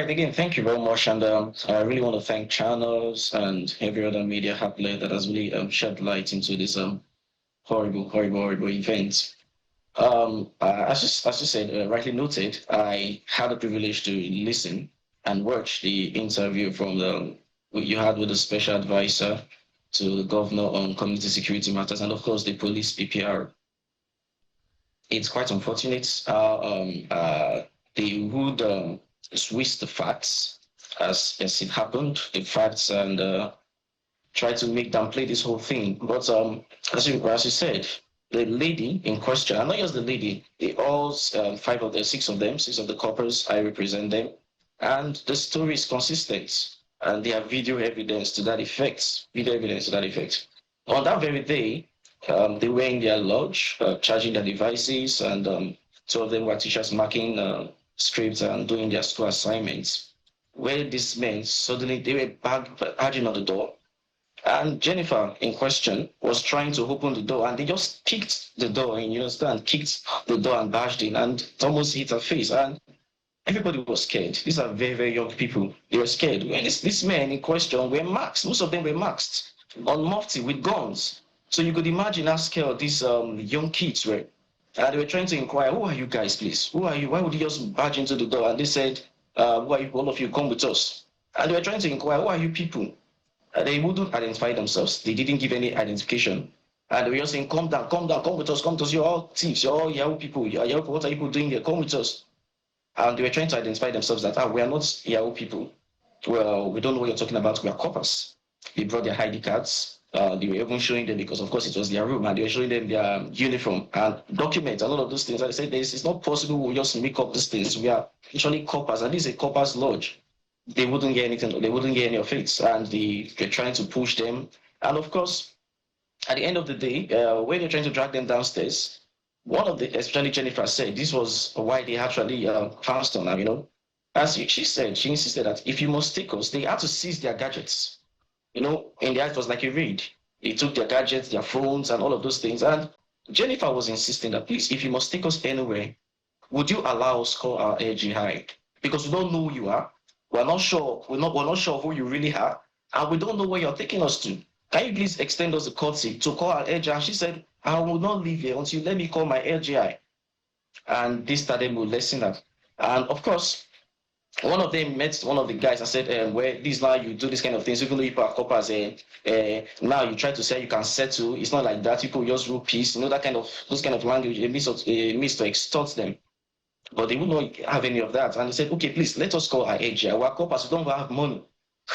right, again, thank you very much. And I really want to thank channels and every other media outlet that has really shed light into this horrible event. As you said, rightly noted, I had the privilege to listen and watch the interview from you had with the special advisor to the governor on community security matters, and of course the police PPR. It's quite unfortunate how they would twist the facts as it happened, the facts, and try to make them play this whole thing. But as you said, the lady in question, and not just the lady, they all five of the six of the coppers, I represent them, and the story is consistent, and they have video evidence to that effect. Video evidence to that effect. On that very day, they were in their lodge, charging their devices, and two of them were teachers marking scripts and doing their school assignments. Where these men suddenly they were barging on the door, and Jennifer in question was trying to open the door, and they just kicked the door in, you understand, kicked the door and bashed in, and it almost hit her face. And everybody was scared. These are very, very young people. They were scared. And these men in question were masked. Most of them were masked on mufti with guns. So you could imagine how scared these young kids were. And they were trying to inquire, who are you guys, please? Who are you? Why would you just barge into the door? And they said, who are you? All of you, come with us. And they were trying to inquire, who are you people? They wouldn't identify themselves. They didn't give any identification. And they were just saying, come down, come with us, come to us. You're all thieves, you're all Yahoo people. What are you people doing here? Come with us. And they were trying to identify themselves that, we are not Yahoo people. Well, we don't know what you're talking about. We are coppers. They brought their ID cards. They were even showing them, because of course it was their room, and they were showing them their uniform and documents and all of those things. And I said, it's not possible we just make up these things. We are actually coppers, and this is a coppers lodge. They wouldn't get anything, they wouldn't get any of it. And they're trying to push them. And of course, at the end of the day, when they're trying to drag them downstairs, one of the, especially Jennifer said, this was why they actually pounced on her, As she said, she insisted that if you must take us, they had to seize their gadgets. In the act, it was like a raid. They took their gadgets, their phones, and all of those things. And Jennifer was insisting that, please, if you must take us anywhere, would you allow us call our AGI? Because we don't know who you are. We're not sure. We're not sure who you really are, and we don't know where you're taking us to. Can you please extend us a courtesy to call our AGI? And she said, I will not leave here until you let me call my AGI. And this started molesting her. And of course, one of them met one of the guys and said, well, this now you do this kind of things, even though people are coppers, now you try to say you can settle. It's not like that. People just rule peace, those kind of language, it means to extort them. But they would not have any of that. And they said, okay, please, let us call our AGI. We're coppers, we don't have money.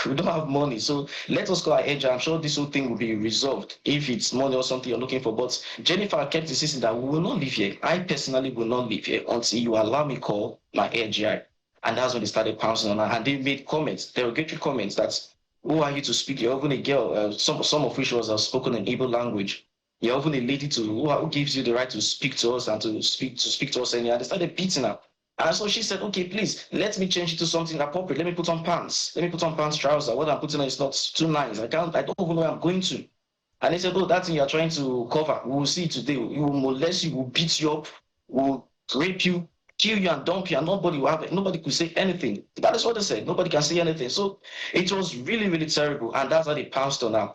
We don't have money. So let us call our AGI. I'm sure this whole thing will be resolved if it's money or something you're looking for. But Jennifer kept insisting that we will not leave here. I personally will not leave here until you allow me call my AGI. And that's when they started pouncing on her. And they made comments, derogatory comments, that, who are you to speak? You're even a girl. Some of which was spoken in Igbo language. You're even a lady who gives you the right to speak to us and to speak to us. And they started beating her. And so she said, okay, please, let me change it to something appropriate. Let me put on pants. Let me put on pants, trousers. What I'm putting on is not too nice. I don't even know where I'm going to. And they said, oh, that thing you're trying to cover, we will see today. We will molest you, we will beat you up, we will rape you, kill you and dump you, and nobody could say anything. That is what they said. Nobody can say anything. So it was really, really terrible. And that's how they pounced on her.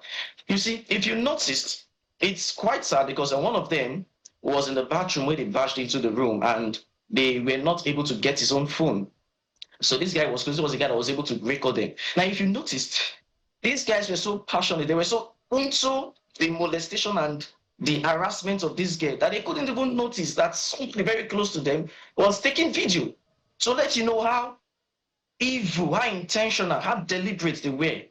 You see, if you noticed, it's quite sad because one of them was in the bathroom where they bashed into the room, and they were not able to get his own phone. So this was the guy that was able to record them. Now, if you noticed, these guys were so passionate. They were so into the molestation and the harassment of this girl that they couldn't even notice that somebody very close to them was taking video to let you know how evil, how intentional, how deliberate they were.